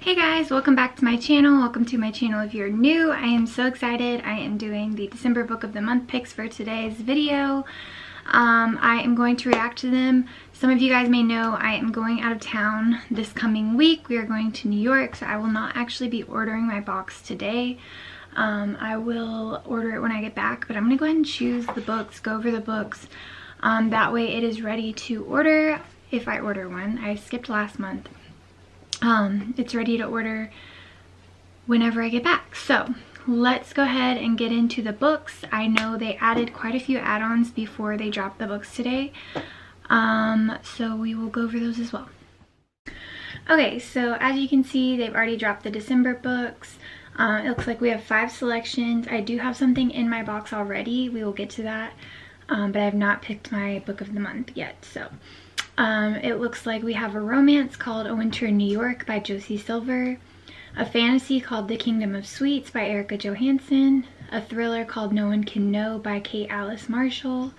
Hey guys, welcome back to my channel. Welcome to my channel if you're new. I am so excited. I am doing the December book of the month picks for today's video. I am going to react to them. Some of you guys may know I am going out of town this coming week. We are going to New York, so I will not actually be ordering my box today. I will order it when I get back, but I'm gonna go ahead and choose the books, go over the books. That way it is ready to order if I order one. I skipped last month. It's ready to order whenever I get back. So let's go ahead and get into the books. I know they added quite a few add-ons before they dropped the books today. So we will go over those as well. Okay, so as you can see, they've already dropped the December books. It looks like we have 5 selections. I do have something in my box already. We will get to that. But I have not picked my book of the month yet. So it looks like we have a romance called A Winter in New York by Josie Silver, a fantasy called The Kingdom of Sweets by Erica Johansson, a thriller called No One Can Know by Kate Alice Marshall,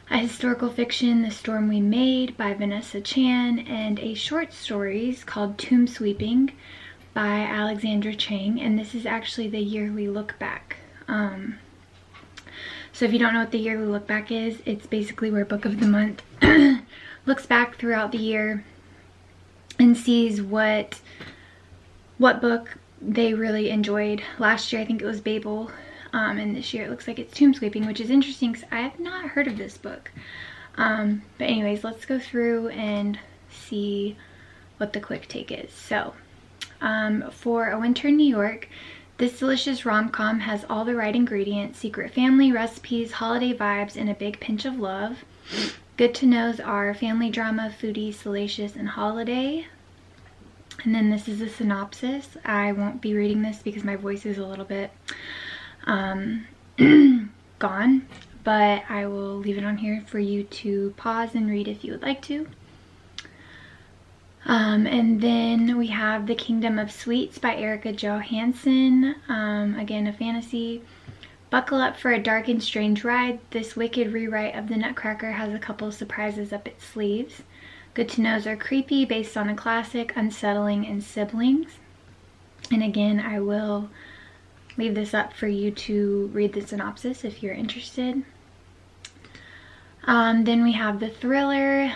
a historical fiction, The Storm We Made by Vanessa Chan, and a short stories called Tomb Sweeping by Alexandra Chang, and this is actually the yearly look back. So if you don't know what the yearly look back is, it's basically where book of the month looks back throughout the year and sees what book they really enjoyed. Last year I think it was Babel, and this year it looks like it's Tomb Sweeping, which is interesting because I have not heard of this book. But anyways, let's go through and see what the quick take is. So for A Winter in New York, this delicious rom-com has all the right ingredients: secret family, recipes, holiday vibes, and a big pinch of love. Good to knows are family drama, foodie, salacious, and holiday. And then this is a synopsis. I won't be reading this because my voice is a little bit gone, but I will leave it on here for you to pause and read if you would like to. And then we have The Kingdom of Sweets by Erica Johansson, again a fantasy. Buckle up for a dark and strange ride. This wicked rewrite of the Nutcracker has a couple of surprises up its sleeves. Good to knows are creepy, based on a classic, unsettling, and siblings. And again, I will leave this up for you to read the synopsis if you're interested. Then we have the thriller.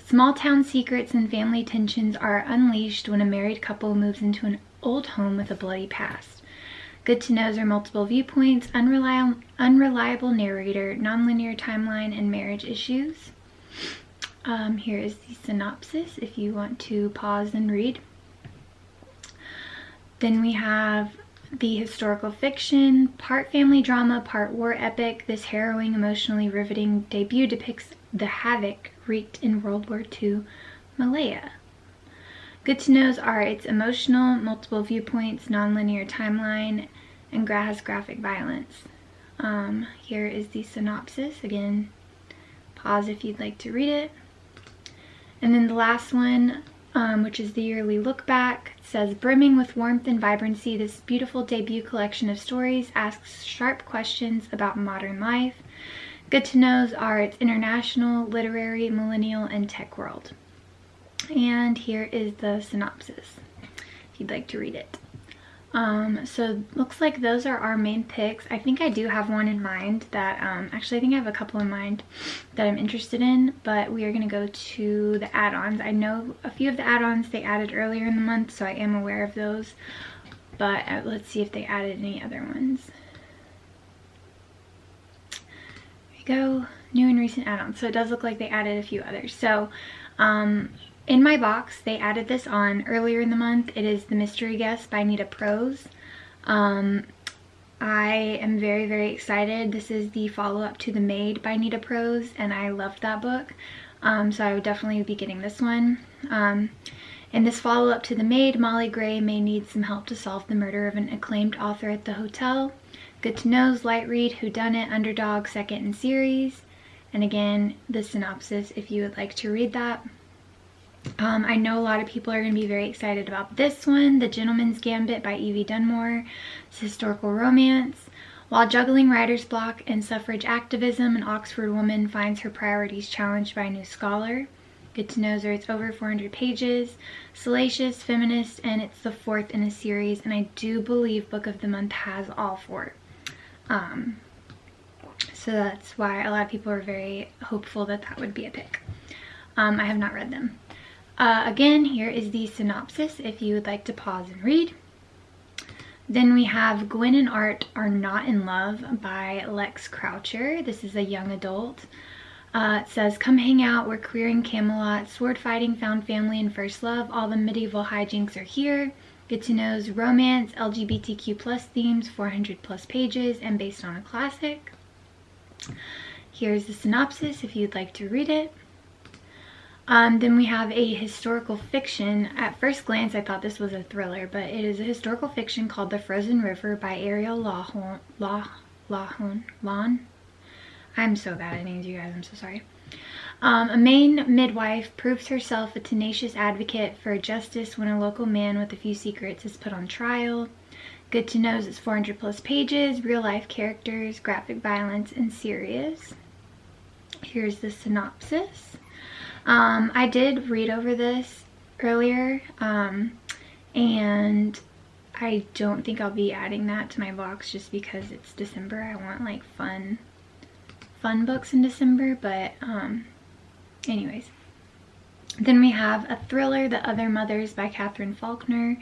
Small town secrets and family tensions are unleashed when a married couple moves into an old home with a bloody past. Good to knows are multiple viewpoints, unreliable narrator, nonlinear timeline, and marriage issues. Here is the synopsis if you want to pause and read. Then we have the historical fiction, part family drama, part war epic. This harrowing, emotionally riveting debut depicts the havoc wreaked in World War II Malaya. Good to knows are it's emotional, multiple viewpoints, nonlinear timeline, and has graphic violence. Here is the synopsis. Again, pause if you'd like to read it. And then the last one, which is the yearly look back, says, brimming with warmth and vibrancy, this beautiful debut collection of stories asks sharp questions about modern life. Good to knows are its international, literary, millennial, and tech world. And here is the synopsis if you'd like to read it. So looks like those are our main picks. I think I do have one in mind that actually I think I have a couple in mind that I'm interested in, but we are going to go to the add-ons. I know a few of the add-ons they added earlier in the month, so I am aware of those, but let's see if they added any other ones. Go new and recent add-ons. So it does look like they added a few others. So in my box they added this on earlier in the month. It is The Mystery Guest by Nita Prose. I am very, very excited. This is the follow-up to The Maid by Nita Prose, and I loved that book, so I would definitely be getting this one. In this follow-up to The Maid, Molly Gray may need some help to solve the murder of an acclaimed author at the hotel. Good to knows, light read, whodunit, underdog, second in series. And again, the synopsis if you would like to read that. I know a lot of people are going to be very excited about this one, The Gentleman's Gambit by Evie Dunmore. It's a historical romance. While juggling writer's block and suffrage activism, an Oxford woman finds her priorities challenged by a new scholar. Good to know it's over 400 pages, salacious, feminist, and it's the 4th in a series, and I do believe Book of the Month has all 4. So that's why a lot of people are very hopeful that that would be a pick. I have not read them. Again, here is the synopsis if you would like to pause and read. Then we have Gwen and Art Are Not in Love by Lex Croucher. This is a young adult. It says, come hang out, we're queer in Camelot, sword fighting, found family, and first love. All the medieval hijinks are here. Good to know's romance, LGBTQ plus themes, 400 plus pages, and based on a classic. Here's the synopsis if you'd like to read it. Then we have a historical fiction. At first glance, I thought this was a thriller, but it is a historical fiction called The Frozen River by Ariel Lawhon. I'm so bad at names, you guys. I'm so sorry. A Maine midwife proves herself a tenacious advocate for justice when a local man with a few secrets is put on trial. Good to know it's 400 plus pages, real life characters, graphic violence, and serious. Here's the synopsis. I did read over this earlier, and I don't think I'll be adding that to my box just because it's December. I want like fun books in December, but anyways. Then we have a thriller, The Other Mothers by Catherine Faulkner.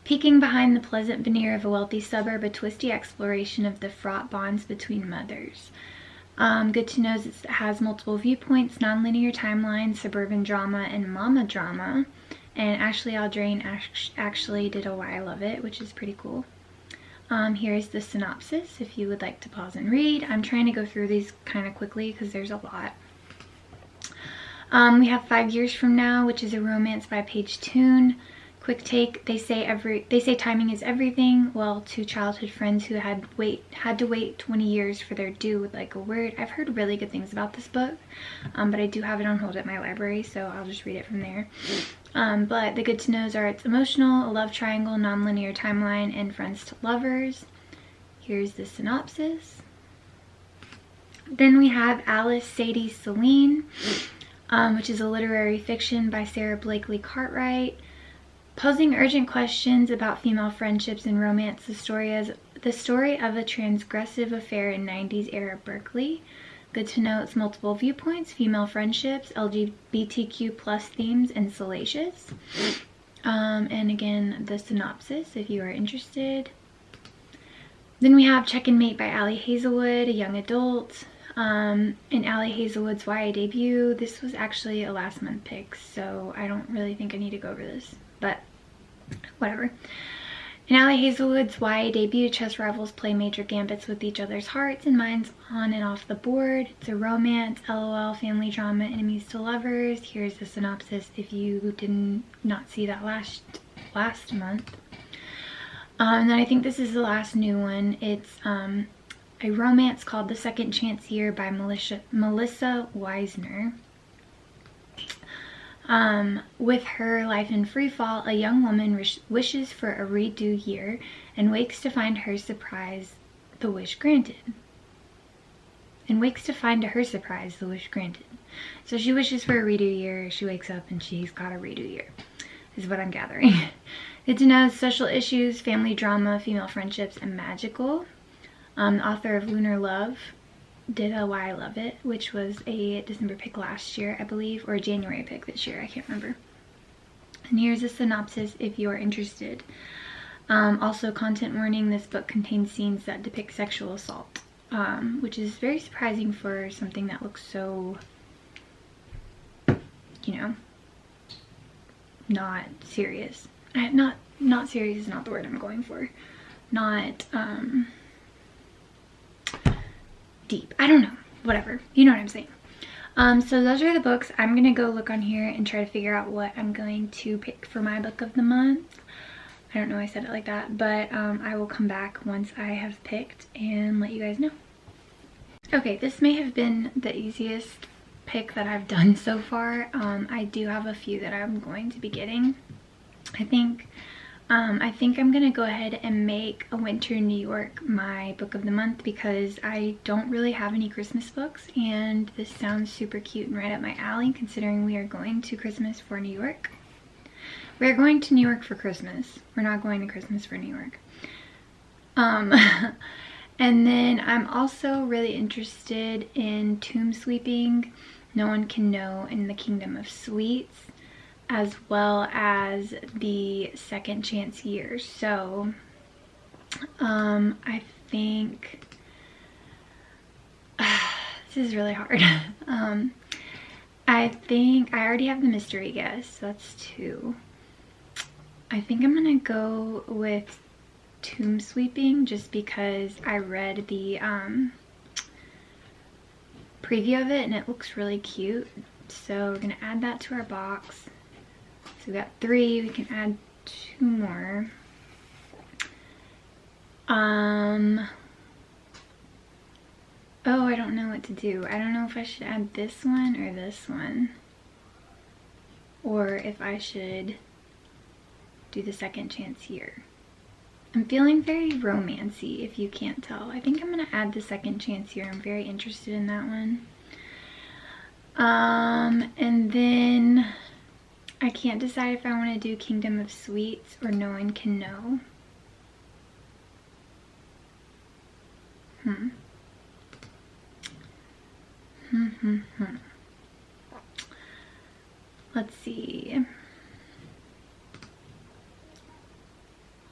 Peeking behind the pleasant veneer of a wealthy suburb, a twisty exploration of the fraught bonds between mothers. Good to know it has multiple viewpoints, non-linear timelines, suburban drama, and mama drama. And Ashley Aldrain actually did a Why I Love It, which is pretty cool. Here's the synopsis if you would like to pause and read. I'm trying to go through these kind of quickly because there's a lot. We have 5 Years From Now, which is a romance by Paige Toon. Quick take, they say timing is everything. Well, 2 childhood friends who had to wait 20 years for their due would like a word. I've heard really good things about this book, but I do have it on hold at my library, so I'll just read it from there. But the good to knows are it's emotional, a love triangle, non-linear timeline, and friends to lovers. Here's the synopsis. Then we have Alice, Sadie, Celine, which is a literary fiction by Sarah Blakely Cartwright. Posing urgent questions about female friendships and romance, the story of a transgressive affair in 90s era Berkeley. Good to know it's multiple viewpoints, female friendships, LGBTQ plus themes, and salacious. And again, the synopsis if you are interested. Then we have Check and Mate by Allie Hazelwood, a young adult. In Allie Hazelwood's YA debut. This was actually a last month pick, so I don't really think I need to go over this, but whatever. In Allie Hazelwood's YA debut, chess rivals play major gambits with each other's hearts and minds on and off the board. It's a romance, LOL, family drama, enemies to lovers. Here's the synopsis if you did not see that last month. And then I think this is the last new one. It's a romance called The Second Chance Year by Melissa Weisner. With her life in freefall, a young woman wishes for a redo year and wakes to find her surprise the wish granted. So she wishes for a redo year, she wakes up and she's got a redo year, is what I'm gathering. Good to know social issues, family drama, female friendships, and magical. The author of Lunar Love did a Why I Love It, which was a December pick last year, I believe, or a January pick this year, I can't remember. And here's a synopsis if you are interested. Also, content warning, this book contains scenes that depict sexual assault, which is very surprising for something that looks so, you know, not serious. Not serious is not the word I'm going for. Not, deep. I don't know. Whatever. You know what I'm saying. So those are the books. I'm going to go look on here and try to figure out what I'm going to pick for my book of the month. I don't know why I said it like that, but I will come back once I have picked and let you guys know. Okay, this may have been the easiest pick that I've done so far. I do have a few that I'm going to be getting, I think. I think I'm gonna go ahead and make A Winter in New York my book of the month because I don't really have any Christmas books, and this sounds super cute and right up my alley considering we are going to Christmas for New York. We're going to New York for Christmas. We're not going to Christmas for New York. And then I'm also really interested in Tomb Sweeping, No One Can Know, in the Kingdom of Sweets, as well as the Second Chance Years. So I think this is really hard. I think I already have the mystery guess, so that's 2. I think I'm gonna go with Tomb Sweeping just because I read the preview of it and it looks really cute. So we're gonna add that to our box. So we got 3, we can add 2 more. Oh, I don't know what to do. I don't know if I should add this one or this one. Or if I should do the Second Chance Year. I'm feeling very romancy, if you can't tell. I think I'm gonna add the Second Chance Year. I'm very interested in that one. And then I can't decide if I want to do Kingdom of Sweets or No One Can Know. Let's see.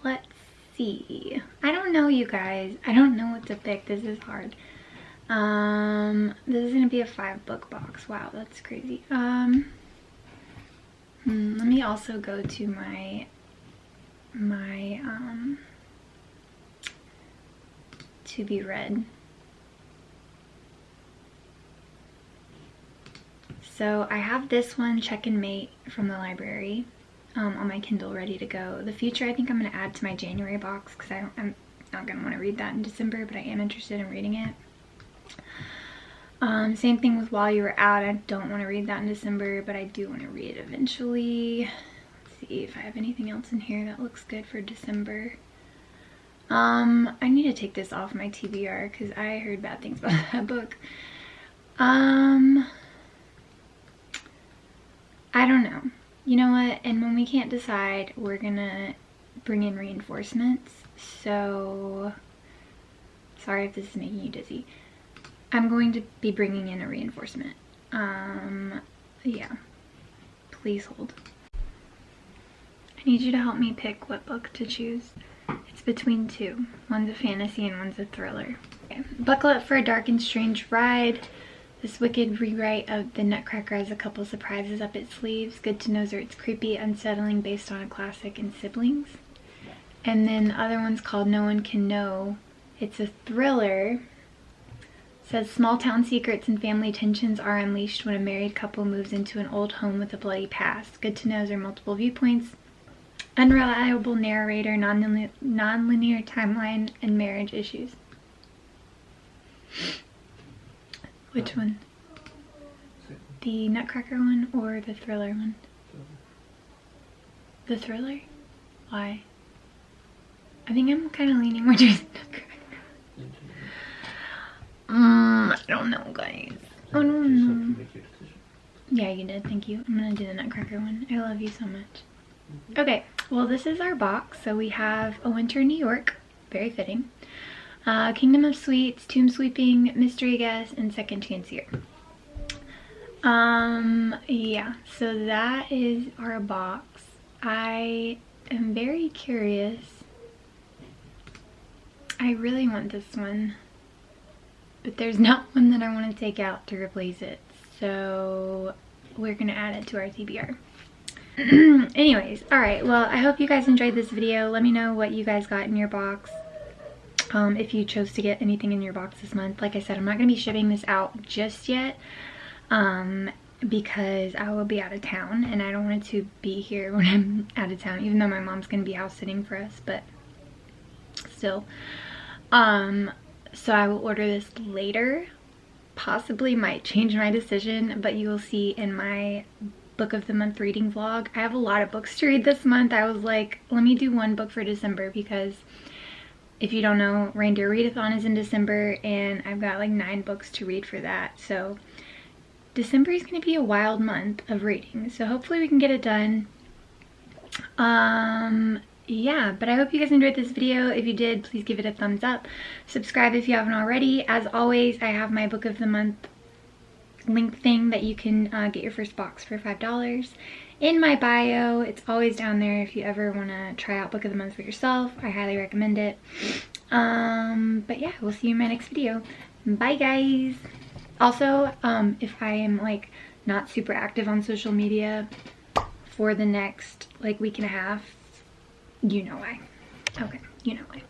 Let's see. I don't know, you guys. I don't know what to pick. This is hard. This is gonna be a 5-book box. Wow, that's crazy. Let me also go to my to be read. So I have this one, Check and Mate, from the library on my Kindle ready to go. The Future I think I'm going to add to my January box because I'm not going to want to read that in December, but I am interested in reading it. Same thing with While You Were Out. I don't want to read that in December, but I do want to read it eventually. Let's see if I have anything else in here that looks good for December. I need to take this off my TBR because I heard bad things about that book. I don't know. You know what? And when we can't decide, we're gonna bring in reinforcements. So, sorry if this is making you dizzy. I'm going to be bringing in a reinforcement. Yeah. Please hold. I need you to help me pick what book to choose. It's between 2. One's a fantasy and one's a thriller. Okay. Buckle up for a dark and strange ride. This wicked rewrite of The Nutcracker has a couple surprises up its sleeves. Good to know that it's creepy, unsettling, based on a classic and siblings. And then the other one's called No One Can Know. It's a thriller. It says small town secrets and family tensions are unleashed when a married couple moves into an old home with a bloody past. Good to know there are multiple viewpoints, unreliable narrator, non-linear timeline, and marriage issues. Which one? The Nutcracker one or the thriller one? The thriller? Why? I think I'm kind of leaning more towards Nutcracker. I don't know, guys. I don't know. Yeah, you did. Thank you. I'm gonna do the Nutcracker one. I love you so much. Okay, well, this is our box. So we have A Winter in New York. Very fitting. Kingdom of Sweets, Tomb Sweeping, Mystery Guess, and Second Chance Year. Yeah, so that is our box. I am very curious. I really want this one, but there's not one that I want to take out to replace it. So we're gonna add it to our TBR. Anyways, alright, well, I hope you guys enjoyed this video. Let me know what you guys got in your box. If you chose to get anything in your box this month. Like I said, I'm not going to be shipping this out just yet because I will be out of town and I don't want it to be here when I'm out of town, even though my mom's going to be house sitting for us, but still. So I will order this later. Possibly might change my decision, but you will see in my book of the month reading vlog. I have a lot of books to read this month. I was like, let me do one book for December, because if you don't know, Reindeer Readathon is in December and I've got like 9 books to read for that. So December is going to be a wild month of reading, so hopefully we can get it done. Yeah, but I hope you guys enjoyed this video. If you did, please give it a thumbs up. Subscribe if you haven't already. As always, I have my book of the month link thing that you can get your first box for $5 in my bio. It's always down there if you ever want to try out book of the month for yourself. I highly recommend it. But yeah, we'll see you in my next video. Bye guys. Also, if I am like not super active on social media for the next like week and a half, you know why. Okay, you know why.